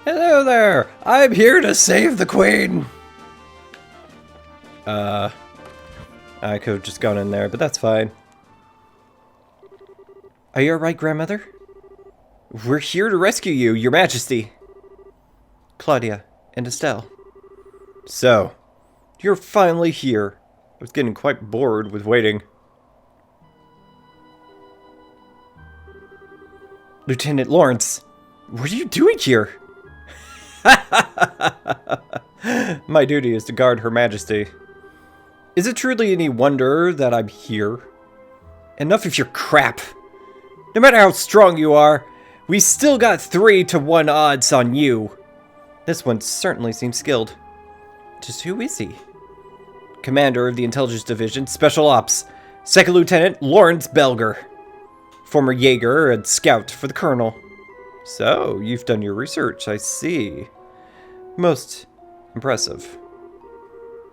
Hello there! I'm here to save the queen! I could have just gone in there, but that's fine. Are you alright, grandmother? We're here to rescue you, your majesty. Claudia and Estelle. So, you're finally here. I was getting quite bored with waiting. Lieutenant Lawrence, what are you doing here? My duty is to guard Her Majesty. Is it truly any wonder that I'm here? Enough of your crap. No matter how strong you are, we still got 3-to-1 odds on you. This one certainly seems skilled. Just who is he? Commander of the Intelligence Division, Special Ops, Second Lieutenant Lawrence Belger. Former Jaeger and Scout for the Colonel. So, you've done your research, I see. Most impressive.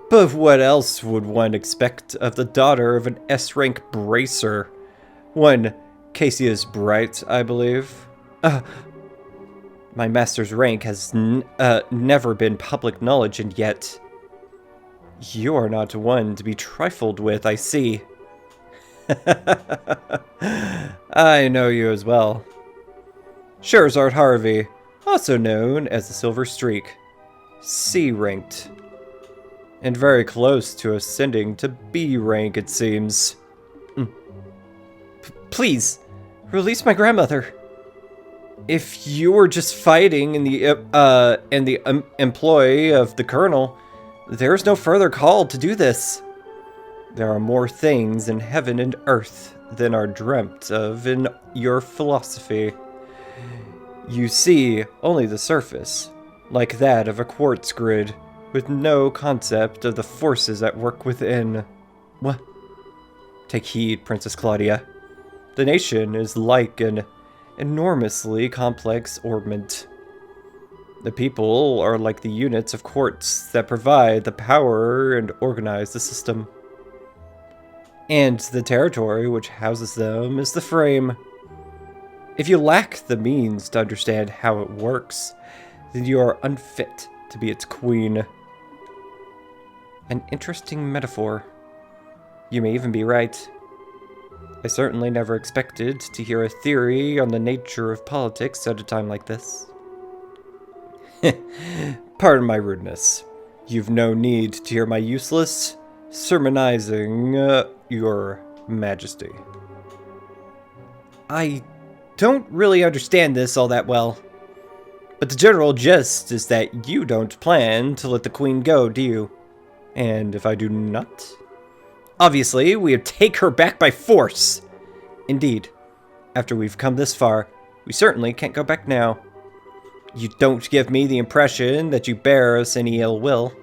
But what else would one expect of the daughter of an S-rank bracer? One Cassius Bright, I believe. My master's rank has never been public knowledge, and yet you are not one to be trifled with, I see. I know you as well. Sherzard Harvey, also known as the Silver Streak. C-ranked. And very close to ascending to B rank, it seems. Please, release my grandmother. If you were just fighting in the employ of the Colonel, there's no further call to do this. There are more things in heaven and earth than are dreamt of in your philosophy. You see only the surface, like that of a quartz grid, with no concept of the forces at work within. What? Take heed, Princess Claudia. The nation is like an enormously complex ornament. The people are like the units of quartz that provide the power and organize the system. And the territory which houses them is the frame. If you lack the means to understand how it works, then you are unfit to be its queen. An interesting metaphor. You may even be right. I certainly never expected to hear a theory on the nature of politics at a time like this. Pardon my rudeness. You've no need to hear my useless sermonizing, your majesty. I don't really understand this all that well. But the general gist is that you don't plan to let the queen go, do you? And if I do not? Obviously, we would take her back by force. Indeed, after we've come this far, we certainly can't go back now. You don't give me the impression that you bear us any ill will.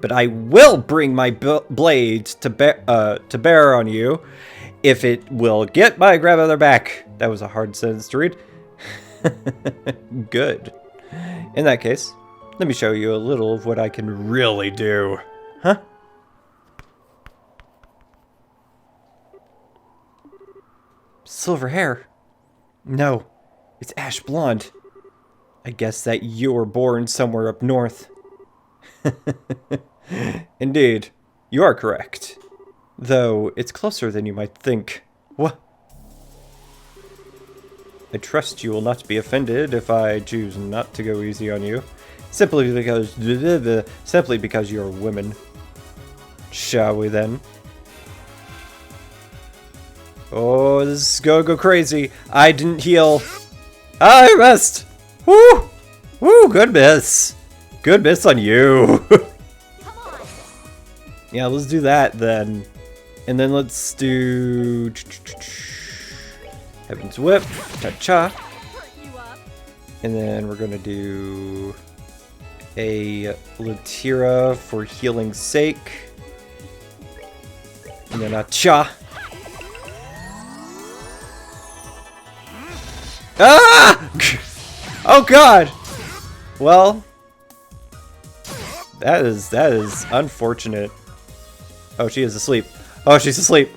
But I will bring my blade to bear on you if it will get my grandmother back. That was a hard sentence to read. Good. In that case, let me show you a little of what I can really do. Huh? Silver hair? No, it's ash blonde. I guess that you were born somewhere up north. Indeed, you are correct. Though it's closer than you might think. What? I trust you will not be offended if I choose not to go easy on you. Simply because you're a woman. Shall we then? Oh, this is gonna go crazy. I didn't heal. I missed! Woo! Woo, good miss. Good miss on you. Yeah, let's do that then. And then let's do Heaven's Whip, cha-cha. And then we're gonna do a Latira for healing's sake. And then a cha. Ah! Oh god! Well, that is unfortunate. Oh, she is asleep. Oh, she's asleep.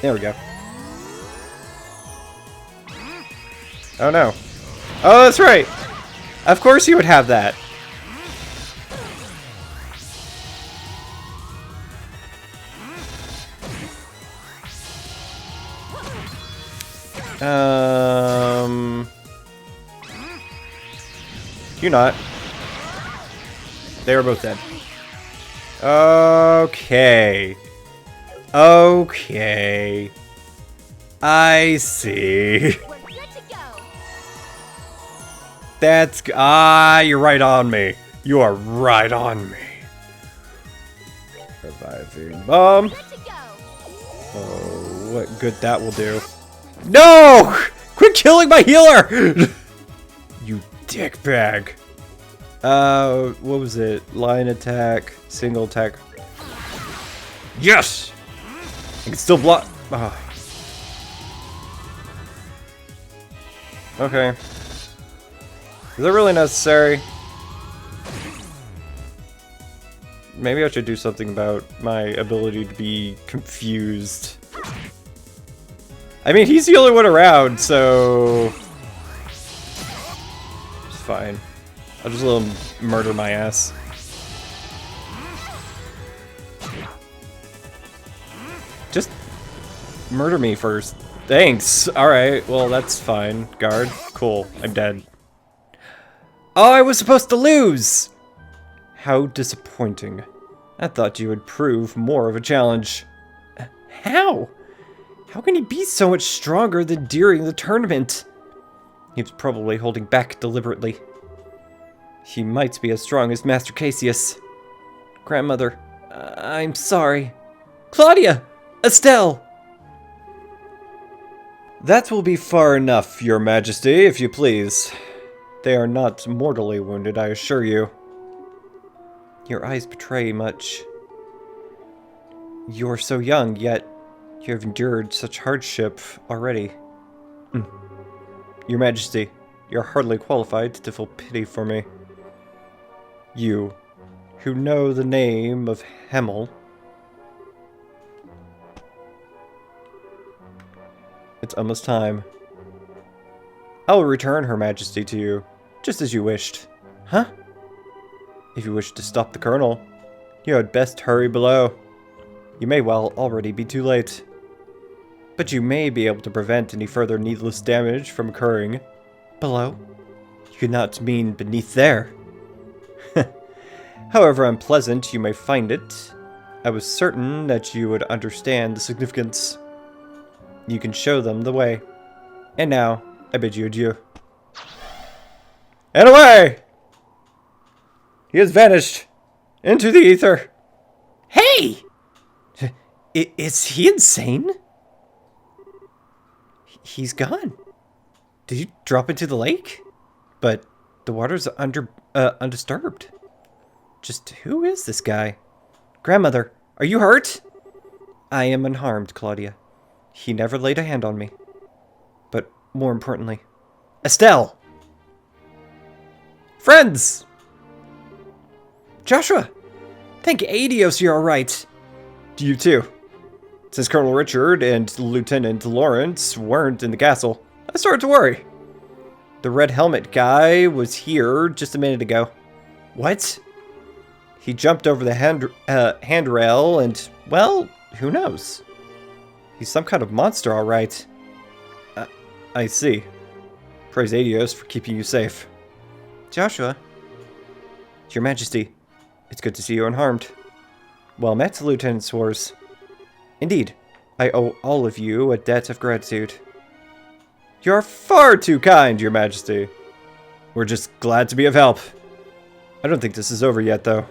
There we go. Oh no. Oh, that's right! Of course you would have that. You're not. They were both dead. Okay. Okay. I see. That's... you're right on me. You are right on me. Reviving Mom. Oh, what good that will do. No! Quit killing my healer! You dickbag. What was it? Line attack, single attack. Yes! I can still block. Oh. Okay. Is that really necessary? Maybe I should do something about my ability to be confused. I mean, he's the only one around, so... it's fine. I'll just let him murder my ass. Just murder me first. Thanks! Alright, well that's fine. Guard. Cool. I'm dead. Oh, I was supposed to lose! How disappointing. I thought you would prove more of a challenge. How? How can he be so much stronger than during the tournament? He was probably holding back deliberately. He might be as strong as Master Cassius. Grandmother, I'm sorry. Claudia! Estelle! That will be far enough, Your Majesty, if you please. They are not mortally wounded, I assure you. Your eyes betray much. You're so young, yet you have endured such hardship already. Your Majesty, you're hardly qualified to feel pity for me. You, who know the name of Hemel. It's almost time. I will return Her Majesty to you, just as you wished. Huh? If you wish to stop the Colonel, you had best hurry below. You may well already be too late. But you may be able to prevent any further needless damage from occurring. Below? You could not mean beneath there. However unpleasant you may find it, I was certain that you would understand the significance. You can show them the way. And now, I bid you adieu. And away! He has vanished into the ether. Hey! Is he insane? He's gone. Did you drop into the lake? But the water's undisturbed. Just who is this guy? Grandmother, are you hurt? I am unharmed, Claudia. He never laid a hand on me. But more importantly, Estelle! Friends! Joshua! Thank Adios you're alright. You too. Since Colonel Richard and Lieutenant Lawrence weren't in the castle, I started to worry. The red helmet guy was here just a minute ago. What? He jumped over the handrail and, well, who knows? He's some kind of monster, alright. I see. Praise Adios for keeping you safe. Joshua. Your Majesty, it's good to see you unharmed. Well met, Lieutenant Swords. Indeed, I owe all of you a debt of gratitude. You're far too kind, Your Majesty. We're just glad to be of help. I don't think this is over yet, though.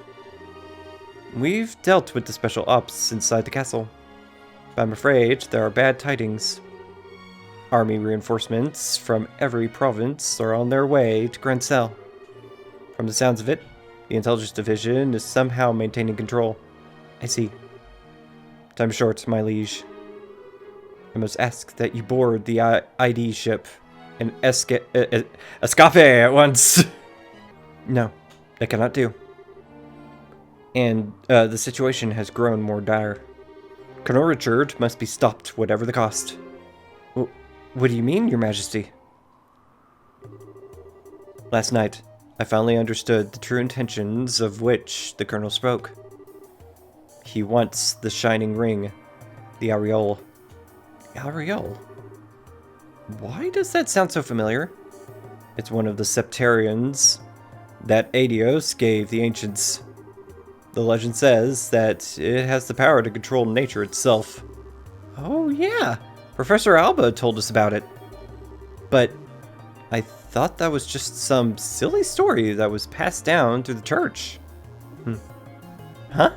We've dealt with the special ops inside the castle, but I'm afraid there are bad tidings. Army reinforcements from every province are on their way to Grancel. From the sounds of it, the Intelligence Division is somehow maintaining control. I see. Time short, my liege. I must ask that you board the ID ship and escape at once. No, I cannot do. And the situation has grown more dire. Colonel Richard must be stopped, whatever the cost. What do you mean, Your Majesty? Last night, I finally understood the true intentions of which the Colonel spoke. He wants the shining ring, the aureole. The aureole? Why does that sound so familiar? It's one of the septarians that Adios gave the ancients. The legend says that it has the power to control nature itself. Oh yeah, Professor Alba told us about it. But I thought that was just some silly story that was passed down through the church. Huh?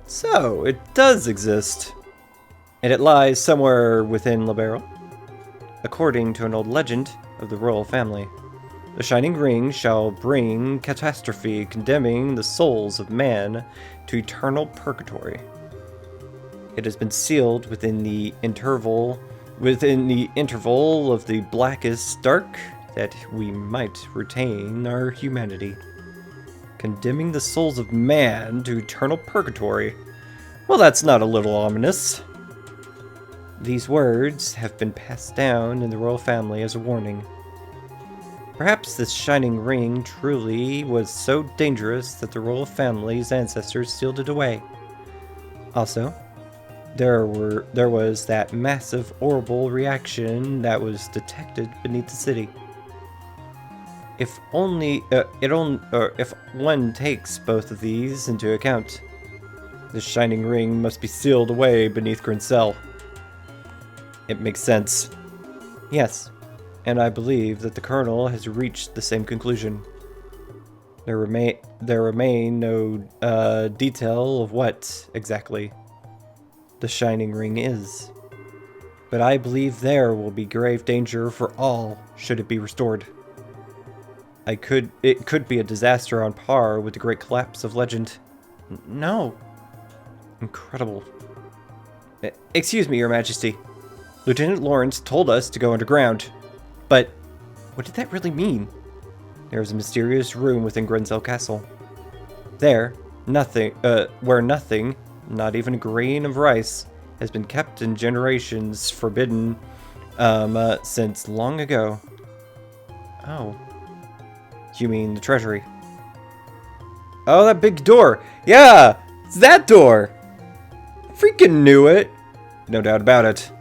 So, it does exist. And it lies somewhere within Liberal. According to an old legend of the royal family, the shining ring shall bring catastrophe, condemning the souls of man to eternal purgatory. It has been sealed within the interval of the blackest dark, that we might retain our humanity. Condemning the souls of man to eternal purgatory. Well, that's not a little ominous. These words have been passed down in the royal family as a warning. Perhaps this shining ring truly was so dangerous that the royal family's ancestors sealed it away. Also, there was that massive orbital reaction that was detected beneath the city. If one takes both of these into account, the shining ring must be sealed away beneath Grincell. It makes sense. Yes, and I believe that the Colonel has reached the same conclusion. There remain no detail of what, exactly, the shining ring is. But I believe there will be grave danger for all should it be restored. It could be a disaster on par with the Great Collapse of Legend. No. Incredible. Excuse me, Your Majesty. Lieutenant Lawrence told us to go underground. But what did that really mean? There is a mysterious room within Grincell Castle. There, where nothing, not even a grain of rice, has been kept in generations, forbidden, since long ago. Oh. You mean the treasury? Oh, that big door! Yeah! It's that door! Freaking knew it! No doubt about it.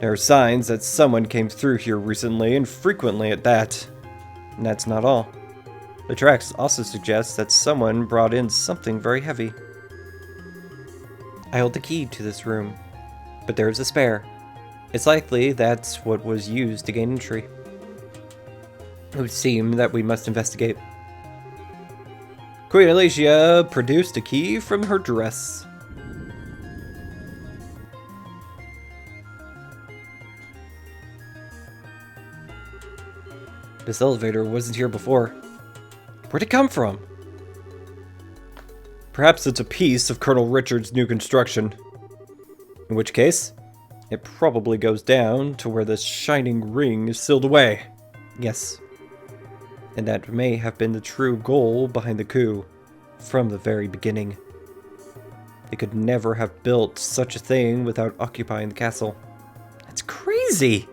There are signs that someone came through here recently, and frequently at that. And that's not all. The tracks also suggest that someone brought in something very heavy. I hold the key to this room, but there is a spare. It's likely that's what was used to gain entry. It would seem that we must investigate. Queen Alicia produced a key from her dress. This elevator wasn't here before. Where'd it come from? Perhaps it's a piece of Colonel Richard's new construction. In which case, it probably goes down to where this shining ring is sealed away. Yes. And that may have been the true goal behind the coup, from the very beginning. They could never have built such a thing without occupying the castle. That's crazy!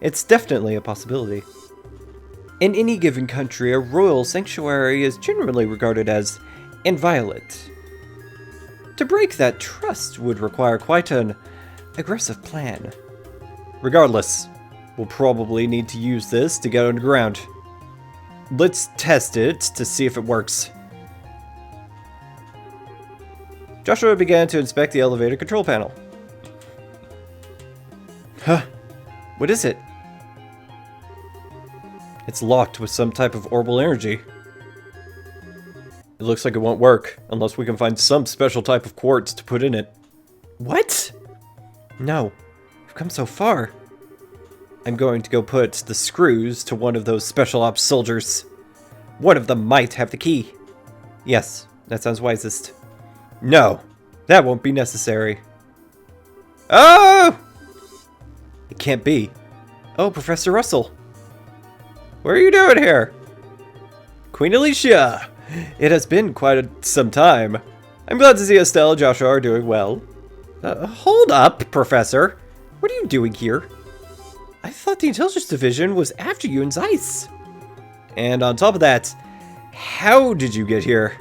It's definitely a possibility. In any given country, a royal sanctuary is generally regarded as inviolate. To break that trust would require quite an aggressive plan. Regardless, we'll probably need to use this to get underground. Let's test it to see if it works. Joshua began to inspect the elevator control panel. Huh. What is it? It's locked with some type of orbital energy. It looks like it won't work unless we can find some special type of quartz to put in it. What? No. We've come so far. I'm going to go put the screws to one of those special ops soldiers. One of them might have the key. Yes, that sounds wisest. No, that won't be necessary. Oh! It can't be. Oh, Professor Russell. What are you doing here? Queen Alicia! It has been quite some time. I'm glad to see Estelle and Joshua are doing well. Hold up, Professor. What are you doing here? I thought the Intelligence Division was after you and Zeiss. And on top of that, how did you get here?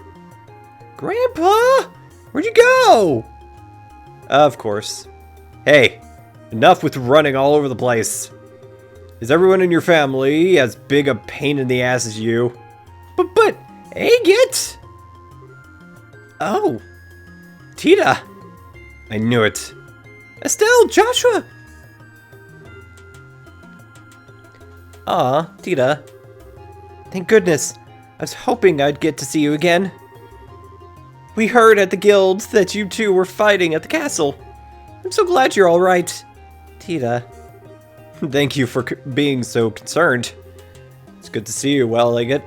Grandpa? Where'd you go? Of course. Hey, enough with running all over the place. Is everyone in your family as big a pain in the ass as you? But, Agate? Oh, Tita. I knew it. Estelle, Joshua. Aw, Tita. Thank goodness. I was hoping I'd get to see you again. We heard at the guild that you two were fighting at the castle. I'm so glad you're all right. Tita. Thank you for being so concerned. It's good to see you, well, Agate.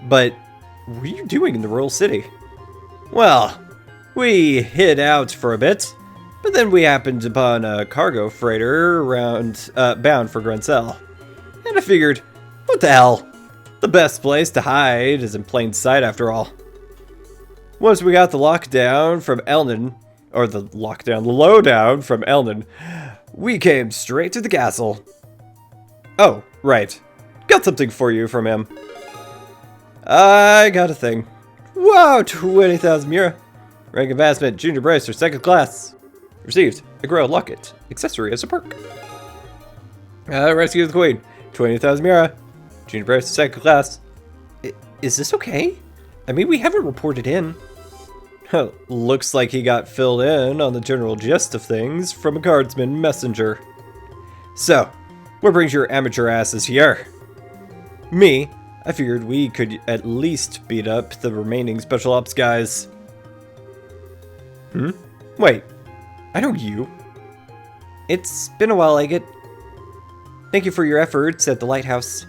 But what are you doing in the Royal City? Well, we hid out for a bit, but then we happened upon a cargo freighter bound for Grencel. And I figured, what the hell? The best place to hide is in plain sight after all. Once we got the lowdown from Elnan, we came straight to the castle. Oh, right. Got something for you from him. I got a thing. Wow, 20,000 Mira. Rank advancement, junior bracer, second class. Received a Grail locket, accessory as a perk. Rescue the Queen, 20,000 Mira. Junior bracer, second class. Is this okay? I mean, we haven't reported in. Looks like he got filled in on the general gist of things from a guardsman messenger. So, what brings your amateur asses here? Me? I figured we could at least beat up the remaining special ops guys. Wait, I know you. It's been a while, Agate. Thank you for your efforts at the lighthouse.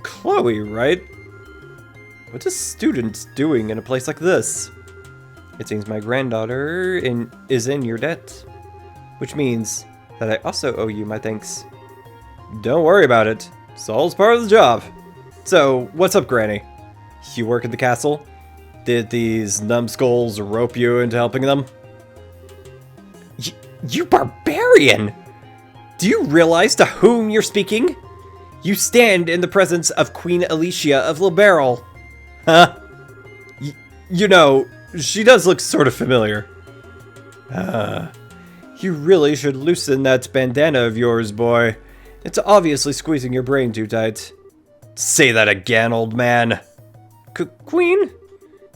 Chloe, right? What's a student doing in a place like this? It seems my granddaughter is in your debt, which means that I also owe you my thanks. Don't worry about it. It's all part of the job. So, what's up, Granny? You work at the castle? Did these numbskulls rope you into helping them? You barbarian! Do you realize to whom you're speaking? You stand in the presence of Queen Alicia of Liberal. Huh? You know, she does look sort of familiar. You really should loosen that bandana of yours, boy. It's obviously squeezing your brain too tight. Say that again, old man. Queen?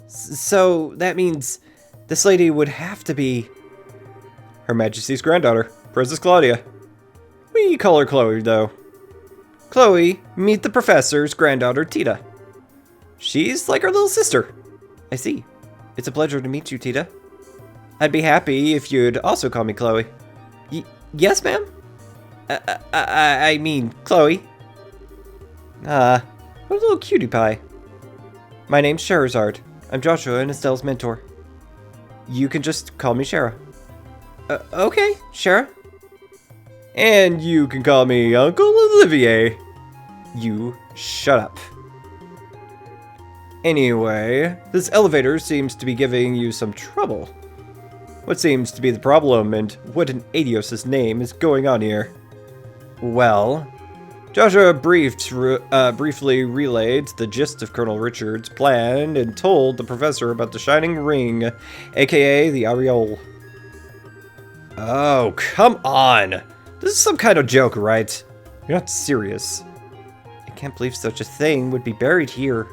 So that means this lady would have to be Her Majesty's granddaughter, Princess Claudia. We call her Chloe, though. Chloe, meet the professor's granddaughter, Tita. She's like her little sister. I see. It's a pleasure to meet you, Tita. I'd be happy if you'd also call me Chloe. Yes, ma'am? I mean, Chloe. What a little cutie pie. My name's Scheherazade. I'm Joshua and Estelle's mentor. You can just call me Shara. Okay, Shara. And you can call me Uncle Olivier. You shut up. Anyway, this elevator seems to be giving you some trouble. What seems to be the problem, and what in Adios' name is going on here? Well, Joshua briefly relayed the gist of Colonel Richard's plan and told the professor about the Shining Ring, aka the Aureole. Oh, come on! This is some kind of joke, right? You're not serious. I can't believe such a thing would be buried here.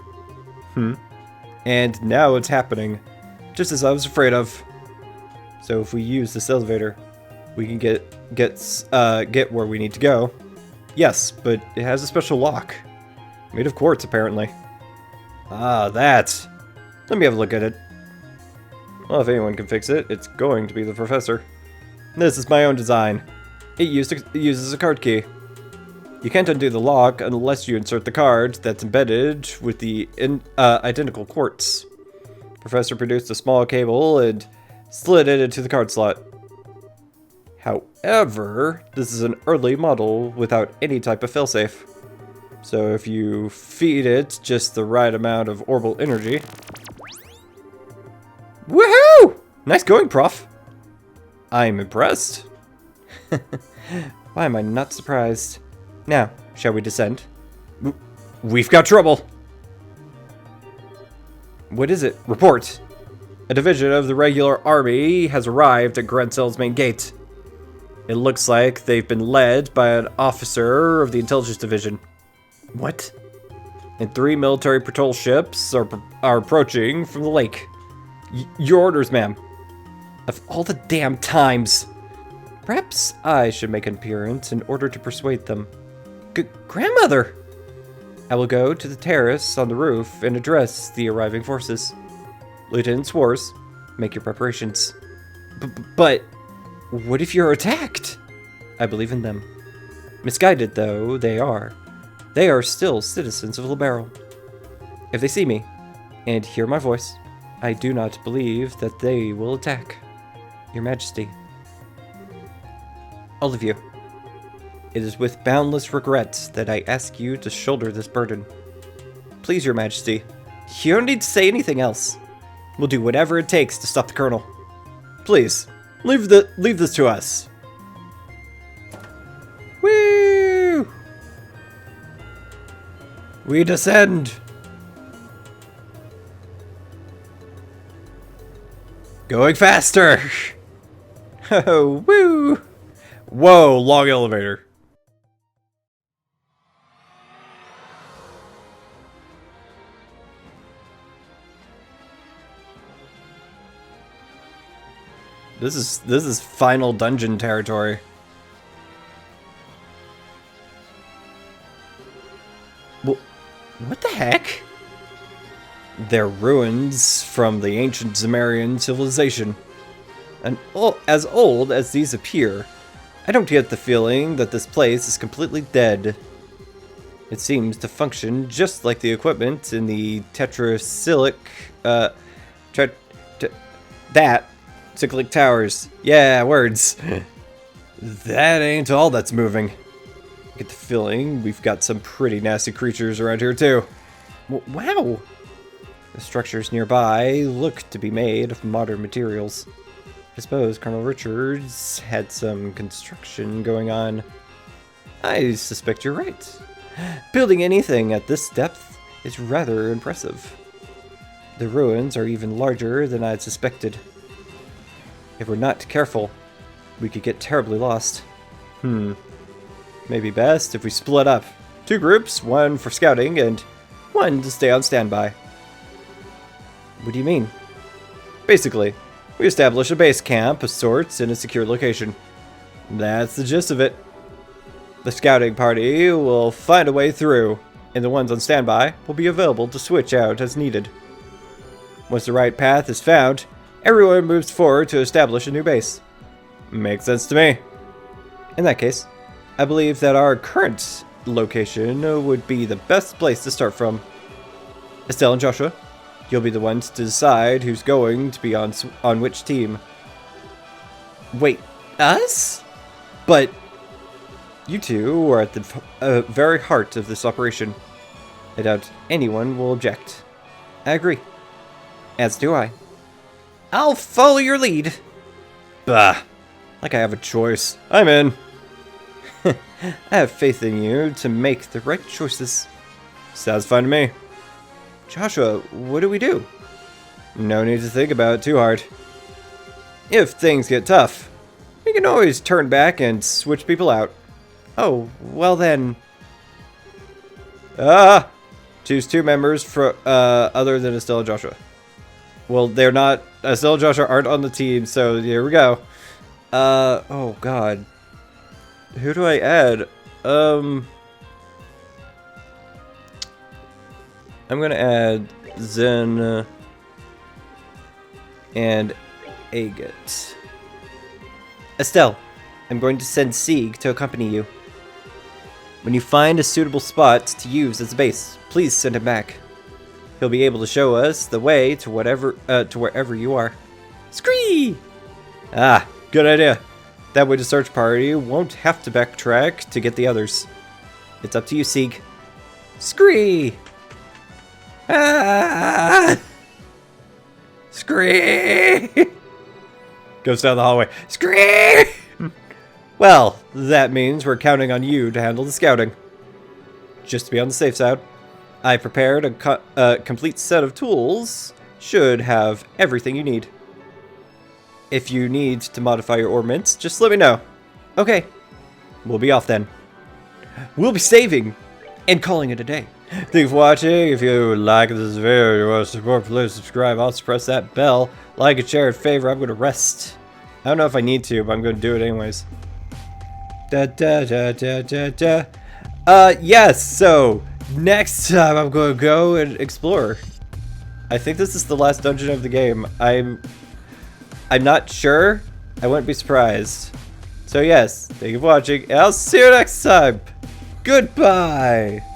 And now it's happening, just as I was afraid of. So if we use this elevator, we can get where we need to go. Yes, but it has a special lock. Made of quartz, apparently. Ah, that. Let me have a look at it. Well, if anyone can fix it, it's going to be the professor. This is my own design. It uses a card key. You can't undo the lock unless you insert the card that's embedded with the identical quartz. Professor produced a small cable and slid it into the card slot. However, this is an early model without any type of failsafe. So if you feed it just the right amount of orbital energy, Woohoo! Nice going, Prof. I'm impressed. Why am I not surprised? Now, shall we descend? We've got trouble. What is it? Report. A division of the regular army has arrived at Grensel's main gate. It looks like they've been led by an officer of the intelligence division. What? And 3 military patrol ships are approaching from the lake. Your orders, ma'am. Of all the damn times. Perhaps I should make an appearance in order to persuade them. Grandmother! I will go to the terrace on the roof and address the arriving forces. Lieutenant Swartz, make your preparations. But what if you're attacked? I believe in them. Misguided though they are still citizens of Liberal. If they see me and hear my voice, I do not believe that they will attack. Your Majesty. All of you. It is with boundless regret that I ask you to shoulder this burden. Please, Your Majesty, you don't need to say anything else. We'll do whatever it takes to stop the Colonel. Please, leave this to us. Woo! We descend. Going faster. Oh, woo! Whoa, long elevator. This is final dungeon territory. Well, what the heck? They're ruins from the ancient Zemarian civilization. And as old as these appear, I don't get the feeling that this place is completely dead. It seems to function just like the equipment in the tetracyclic, cyclic towers. Yeah, words. That ain't all that's moving. I get the feeling we've got some pretty nasty creatures around here too. Wow! The structures nearby look to be made of modern materials. I suppose Colonel Richards had some construction going on. I suspect you're right. Building anything at this depth is rather impressive. The ruins are even larger than I'd suspected. If we're not careful, we could get terribly lost. Maybe best if we split up. 2 groups, 1 for scouting and 1 to stay on standby. What do you mean? Basically, we establish a base camp of sorts in a secure location. That's the gist of it. The scouting party will find a way through, and the ones on standby will be available to switch out as needed. Once the right path is found, everyone moves forward to establish a new base. Makes sense to me. In that case, I believe that our current location would be the best place to start from. Estelle and Joshua, you'll be the ones to decide who's going to be on which team. Wait, us? But you two are at the very heart of this operation. I doubt anyone will object. I agree. As do I. I'll follow your lead. Bah. Like I have a choice. I'm in. I have faith in you to make the right choices. Sounds fine to me. Joshua, what do we do? No need to think about it too hard. If things get tough, we can always turn back and switch people out. Oh, well then. Choose 2 members for other than Estelle and Joshua. Well, they're not. Estelle and Joshua aren't on the team, so here we go. Oh god. Who do I add? I'm gonna add Zen and Agate. Estelle, I'm going to send Sieg to accompany you. When you find a suitable spot to use as a base, please send him back. He'll be able to show us the way to wherever you are. Scree! Ah, good idea. That way the search party won't have to backtrack to get the others. It's up to you, Sieg. Scree! Ah! Scream! Goes down the hallway. Scream! Well, that means we're counting on you to handle the scouting. Just to be on the safe side, I prepared a complete set of tools. Should have everything you need. If you need to modify your ornaments, just let me know. Okay, we'll be off then. We'll be saving and calling it a day. Thank you for watching. If you like this video, you want to support, please subscribe. Also press that bell, like and share in favor. I'm going to rest. I don't know if I need to, but I'm going to do it anyways. Yes, so next time I'm going to go and explore. I think this is the last dungeon of the game. I'm not sure. I wouldn't be surprised. So yes, thank you for watching, and I'll see you next time. Goodbye!